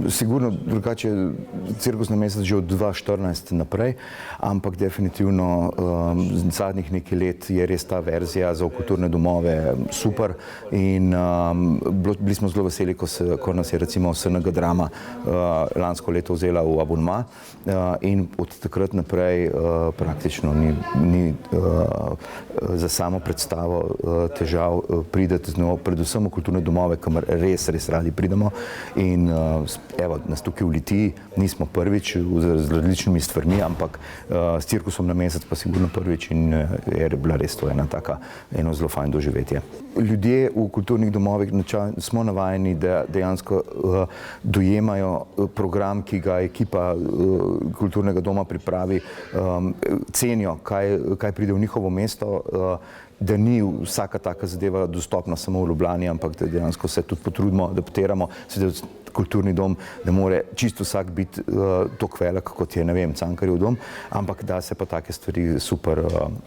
Sigurno drugače cirkus na mesec že od 2014 naprej, ampak definitivno zadnjih nekaj let je res ta verzija za kulturne domove super in bili smo zelo veseli, ko nas je recimo SNG Drama lansko leto vzela v abonma in od takrat naprej praktično ni za samo predstavo težav prideti z njo, predvsem v kulturne domove, kamor res radi pridemo in evo, nas tukaj v Litiji nismo prvič z različnimi stvarmi, ampak s cirkusom na mesec pa sigurno prvič in je bila res to eno zelo fajn doživetje. Ljudje v kulturnih domovih smo navajeni, da dejansko dojemajo program, ki ga ekipa kulturnega doma pripravi, cenijo, kaj pride v njihovo mesto, da ni vsaka taka zadeva dostopna samo v Ljubljani, ampak da dejansko se tudi potrudimo, adaptiramo, kulturni dom, da more čisto vsak biti toliko velik, kot je, ne vem, Cankarjev dom, ampak da se pa take stvari super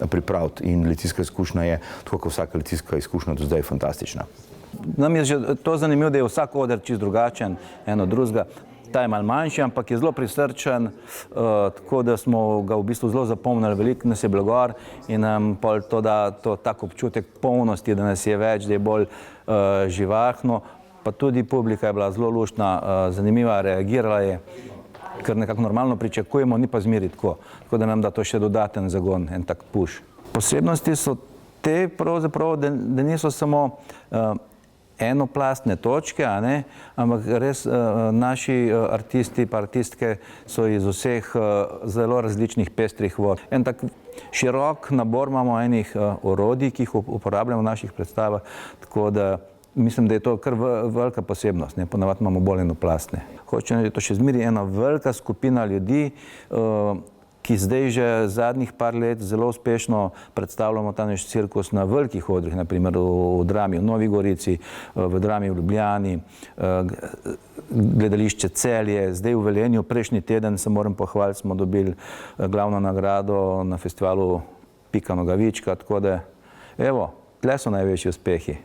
pripraviti in litijska izkušnja je, tako kot vsaka litijska izkušnja do zdaj, fantastična. Nam je že to zanimivo, da je vsak oder čisto drugačen, eno drugega. Ta je malo manjši, ampak je zelo prisrčen, tako da smo ga v bistvu zelo zapomnili, veliko nas je bilo gor in nam pol to da tak občutek polnosti, da nas je več, da je bolj živahno, pa tudi publika je bila zelo luštna, zanimiva, reagirala je, kar nekako normalno pričakujemo, ni pa zmeri tako da nam da to še dodaten zagon, en tak push. Posebnosti so te pravzaprav, da niso samo enoplastne točke, ampak res naši artisti pa artistke so iz vseh zelo različnih pestrih vod. En tak širok nabor imamo enih orodij, ki jih uporabljamo v naših predstavah, tako da mislim, da je to kar velika posebnost, ponavadi imamo bolj enoplastne. Hočem, da je to še zmeri ena velika skupina ljudi, ki zdaj že zadnjih par let zelo uspešno predstavljamo ta naš cirkus na velikih odrih, naprimer v Drami v Novi Gorici, v Drami v Ljubljani, gledališče Celje, zdaj v Velenju, prejšnji teden se moram pohvaliti, smo dobili glavno nagrado na festivalu Pika Nogavička, tako da, evo, tle so največji uspehi.